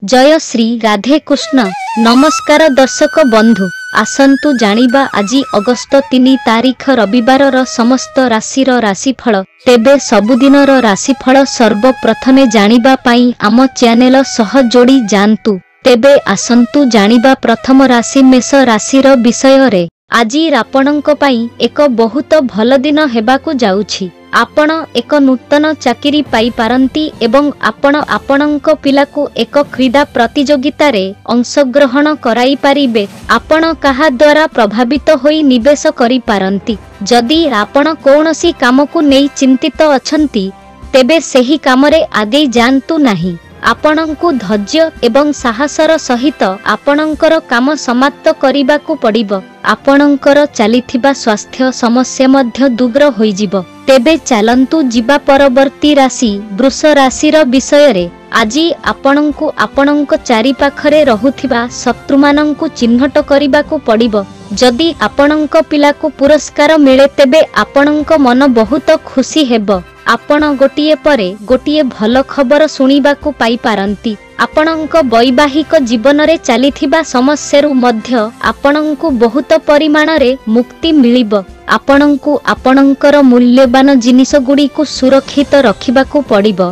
जय श्री राधे कृष्ण। नमस्कार दर्शक बंधु, आसंतु जानिबा आजी अगस्त 3 तारिख रविवार समस्त राशिर राशिफल। तेबे सबुदिनर राशिफल सर्वप्रथमे जानिबा पाई आम चैनल सह जोड़ी जांतु। तेबे आसंतु जानिबा प्रथम राशि मेष राशिर विषय रे। आजी आपणक पाई एक बहुत भल दिन हेबाकु जाउछि। आपण एक नूतन चाकरी पाई पारंती एवं आपण आपणक पिलाकु एक क्रीड़ा प्रतियोगिता रे अंशग्रहण कराई पारिबे। आपण कहा द्वारा प्रभावित होई निवेश करि पारंती। जदि आपण कोनोसी कामकु नै चिंतित अछंती तेबे सेही कामरे आगे जानतु नाही। आपणंकु धैर्य एवं साहसर सहित आपणंकर काम समाप्त करिबाकु पड़िबो। आपणंकर चलिथिबा स्वास्थ्य समस्या मध्य दूर होइजिबो। तेबे चलंतु जिबा परवर्ती राशि वृष राशिर विषय रे। आजी आपणंकु आपणंक चारि पाखरे रहुथिबा शत्रुमानंकु चिन्हट करिबाकु पड़िबो। जदि आपणंक पिलाकु पुरस्कार मिले तेबे आपणंक मन बहुत खुशी हेबो। आपण गोटिए परे गोटिए भल खबर सुनिबाकु पाई पारंती। आपणंक वैवाहिक जीवन रे चलिथिबा समस्यारु मध्य आपणंकु बहुत परिमाण रे मुक्ति मिलिबो। आपणंकु आपणंकर मूल्यवान जिनिस गुडीकु सुरक्षित रखिबाकु पड़िबो,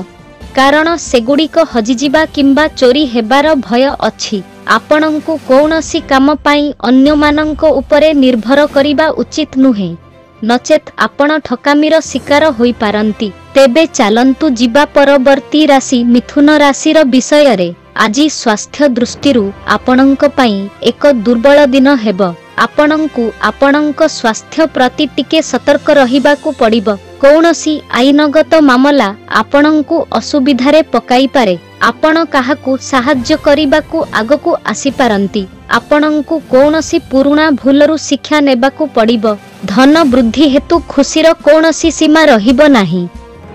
कारण सेगुडीक हजिजिबा किंबा चोरी हेबार भय अछि। आपणंकु कोनोसी काम पाई अन्य मानंक उपरे निर्भर करिबा उचित नुहे, नचेत आपण ठकामीर शिकार होई पारंती। तेबे चलंतु जिबा परवर्ती राशि मिथुन राशिर विषय रे। आजी स्वास्थ्य दृष्टिरु आपणंक पाई एक दुर्बल दिन हेबो। आपणंकु आपणंक स्वास्थ्य प्रति टिके सतर्क रहिबाकु पड़िबो। कोनोसी आईनगत मामला आपणंकु असुविधारे पकाई पारे। आपण काहाकु साहाय्य करिबाकु आगकु आसी पारंती। आपणंकु कोनोसी पुरुणा भूलरु शिक्षा नेबाकु पड़िबो। धन वृद्धि हेतु खुशीर कोनोसी सीमा रहिबो नाही,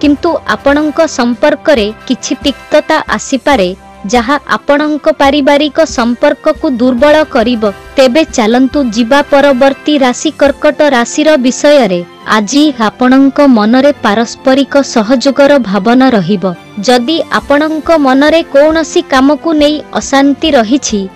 किंतु आपणंक संपर्क रे किछि तिक्तता आसी पारे जहा आपणंक पारिवारिक संपर्क को दुर्बल करिबो। तेबे चलंतु जिबा परवर्ती राशि कर्कट राशिर विषय रे। आजी आपणंक मनरे पारस्परिक सहयोगर भावना रहिबो। जदि आपणंक मनरे कोनोसी कामकु नै अशांति रहिछि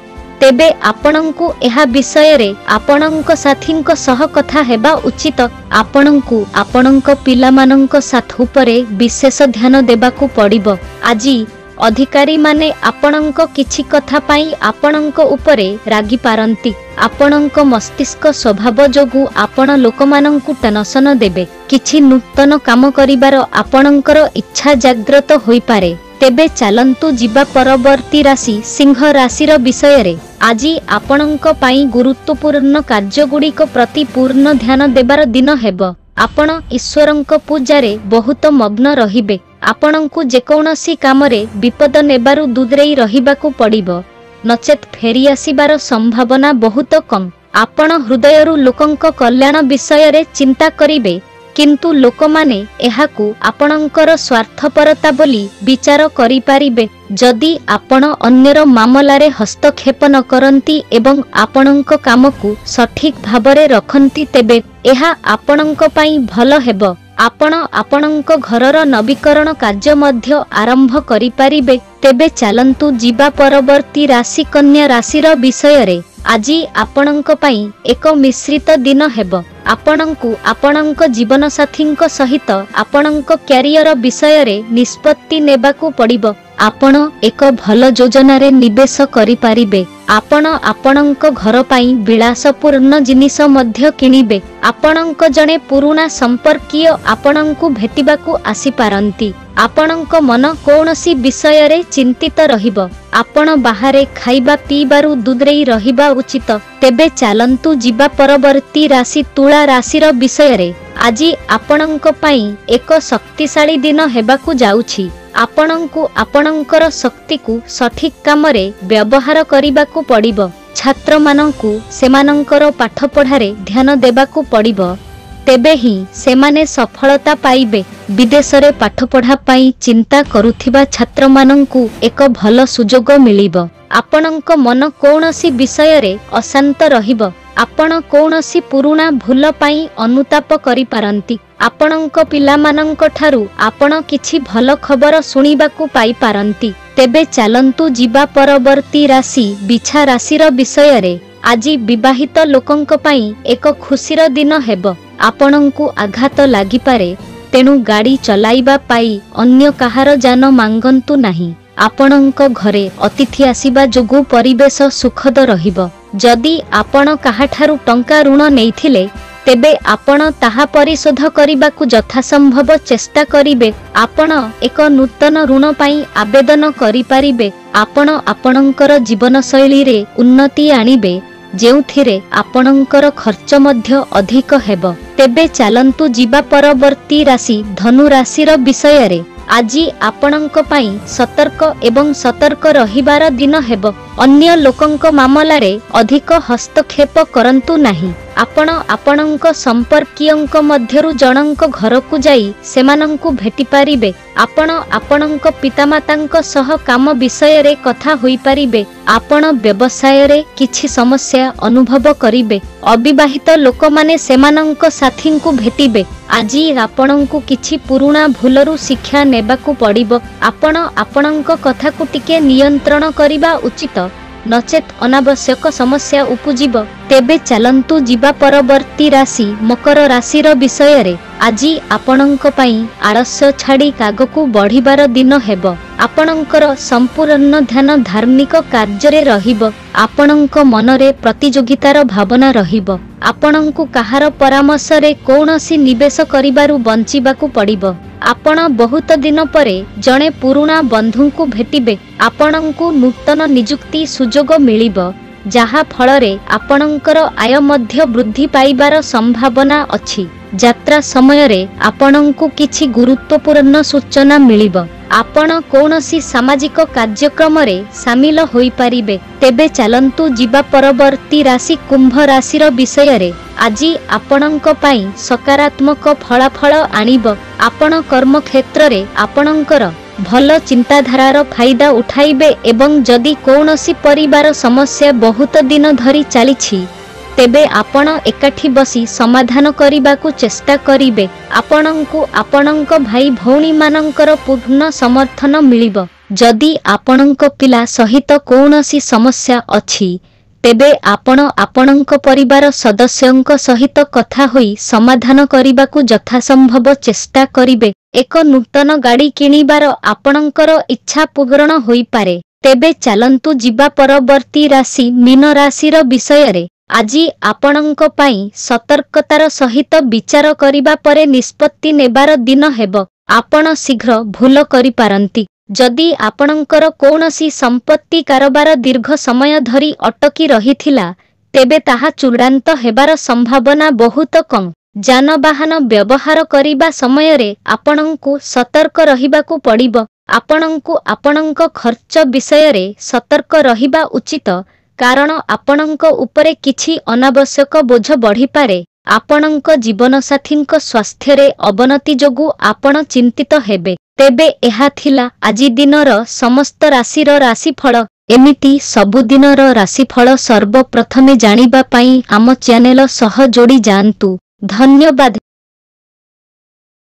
तेबे आपणंकु एहा विषय रे आपणंक साथींक सह कथा हेबा उचित। आपणंकु आपणंक पिलामानंक साथ उपरे विशेष ध्यान देबाकु पड़िबो। आजी अधिकारी माने आपणंक किछि कथा पाई आपणंक उपरे रागी पारंती। आपणंक मस्तिष्क स्वभाव जोगु आपण लोकमानंकु टेंशन देबे। किछि नूतन काम करिबार आपणंकर इच्छा जागृत होई पारे। तेबे चलंतु जिबा परवर्ती राशि सिंह राशिर विषय रे। आजी आपणंक पाई गुरुत्वपूर्ण कार्य गुड़िक प्रति पूर्ण ध्यान देबार दिन हेबो। आपण ईश्वरंक पूजारे बहुत मग्न रहिबे। आपणंकु जेकोनोसी कामरे विपद नेबारु दूरेई रहिबाकु पड़िबो, नचेत फेरी आसीबार संभावना बहुत कम। आपण हृदयरु लोकंक कल्याण विषय रे चिंता करिबे, किंतु लोकमाने एहाकु आपणंकर स्वार्थपरता बोली विचार करि पारिबे। जदि आपण अन्यर मामलारे हस्तक्षेप न करंती एवं आपणंक कामकु सठिक भाबरे रखंती तेबे एहा आपणंक पाई भल हेबो। आपण आपणंक घरर नवीकरण कार्य मध्य आरंभ करि पारिबे। तेबे चलंतु जिबा परवर्ती राशि कन्या राशिर विषय रे। आजी आपणंक पाई एक मिश्रित दिन हेबो। आपणंकु आपणंक जीवन साथींक सहित आपणंक क्यारियर विषय रे निष्पत्ति नेबाकु पड़िबो। आपण एक भल योजना रे निवेश करि पारिबे। आपण आपणंक घर पाई विलासपूर्ण जिनिस मध्य किनिबे। आपणंक जने पुरुणा संपर्कीय आपणंकु भेटिबाकु आसी पारंती। आपणंक मन कोनोसी विषय रे चिंतित रहिबो। आपण बाहारे खाइबा पीबारु दूरेई रहिबा उचित। तेबे चलंतु जिबा परवर्ती राशि तुला राशिर विषय रे। आजी आपणंक पाई एक शक्तिशाली दिन हेबाकु जाउछि। आपणंकु आपणंकर शक्ति को सठिक कामरे व्यवहार करिबाकु पड़िबो। छात्र मानंकु सेमानंकर पाठ पढ़ारे ध्यान देबाकु पड़िबो, तेबे ही सेमाने सफलता पाइबे। विदेश रे पाठ पढ़ा पाई चिंता करुथिबा छात्र मानंकु एक भल सुजोग मिलिबो। आपणंक मन कोनोसी विषय रे अशांत रहिबो। आपण कोनोसी पुरुणा भूल पाई अनुताप करि पारंती। आपणଙ୍କ पिलाମାନଙ୍କ ठारू आपण किछि भल खबर सुनिबाकु पाई पारंती। तेबे चलंतु जीवा परवर्ती राशि बिछा राशिर विषय रे। आज विवाहित लोकंक पई एक खुशीर दिन हेब। आपणंकु आघात लागि पारे, तेणु गाड़ी चलाइबा पाई अन्य कहार जान मांगंतु नाही। आपणंक घरे अतिथि आसीबा जोगु परिवेश सुखद रहिब। जदि आपण काहाठारु टंका ऋण नेइथिले तेबे आपण ताहा परिशोध करिबाकु यथासंभव चेष्टा करिबे। आपण एक नूतन ऋण पई आवेदन करि पारिबे। आपण आपणंकर जीवन शैली रे उन्नति आनिबे, जेउथिरे आपणंकर खर्च मध्य अधिक हेब। तेबे चलंतु जीवा परवर्ती राशि धनु राशिर विषय रे। आज आपणंक पई सतर्क एवं सतर्क रहिबार दिन हेब। अन्य लोकंक मामला रे अधिक हस्तक्षेप करंतु नाही। आपण आपणंक संपर्कीयंक मध्यरु जणंक घरकु जाई सेमानंकु भेटी पारिबे। आपण आपणंक पितामातांक सह काम विषय रे कथा होई पारिबे। आपण व्यवसाय रे किछि समस्या अनुभव करिबे। अविवाहित लोक माने सेमानंक साथींकु भेटिबे। आज आपणंकु किछि पुरुणा भूलरु शिक्षा नेबाकु पड़िबो। आपण आपणंक कथाकु टिके नियंत्रण करिबा उचित, नचेत अनावश्यक समस्या उपजिब। तेबे चलंतु जीवा परवर्ती राशि मकर राशिर विषय रे। आज आपणंक पई आलस्य छाड़ी कागकु बढ़िबार दिन हेब। आपणंकर संपूर्ण ध्यान धार्मिक कार्य रे रहिब। आपणंक मनरे प्रतियोगितार भावना रहिब। आपणंकु कहार परामर्श रे कोनोसी निवेश करिबारु बंचिबाकु पड़िबो। आपण बहुत दिन परे जणे पुरुणा बंधुंकु भेटिबे। आपणंकु नूतन निजुक्ति सुजोग मिलिबो, जहा फलरे आपणंकर आय मध्य वृद्धि पाइबार संभावना अछि। यात्रा समय रे आपणंकु किछि गुरुत्वपूर्ण सूचना मिलिबो। आपण कोनोसी सामाजिक कार्यक्रम रे शामिल होई पारिबे। तेबे चलंतु जीवा परवर्ती राशि कुंभ राशिर विषय रे। आज आपणंक पई सकारात्मक फलाफल आनिब। आपण कर्म क्षेत्र रे आपणंकर भल चिंताधारार फायदा उठाइबे एवं जदि कोनोसी परिवार समस्या बहुत दिन धरी चलीछि तेबे आपण एकाठी बसी समाधान करिबाकु चेष्टा करिबे। आपणंकु आपणंक भाई भौणी मानंकर पूर्ण समर्थन मिलिब। जदि आपणंक पिला सहित कोनोसी समस्या अछि तेबे आपण आपणंक परिवार सदस्यंक सहित कथा होई समाधान करिबाकु यथासंभव चेष्टा करिबे। एक नूतन गाड़ी किनिबार आपणंकर इच्छा पूर्ण होई पारे। तेबे चलंतु जीवा परवर्ती राशि मीन राशिर विषय रे। आज आपणंक पई सतर्कतार सहित विचार करिबा परे निष्पत्ति नेबार दिन हेब। आपण शीघ्र भूल करि पारंती। जदि आपणंकर कोनोसी संपत्ति कारोबार दीर्घ समय धरी अटकी रहिथिला तेबे ताहा चूड़ांत हेबार संभावना बहुत कम। जानवाहन व्यवहार करिबा समय रे आपणंकु सतर्क रहिबाकु पड़िबो। आपणंकु आपणंक खर्च विषय रे सतर्क रहिबा उचित, कारण आपणंक उपरे किछि अनावश्यक बोझ बढ़ी पारे। आपणंक जीवन साथींक स्वास्थ्य रे अवनति जोगु आपण चिंतित हेबे। तेबे एहा थिला आजि दिनर समस्त राशिर राशिफल। एमिति सबुदिनर राशिफल सर्वप्रथमे जानिबा पई आम चैनल सह जोड़ी जान्तु। धन्यवाद।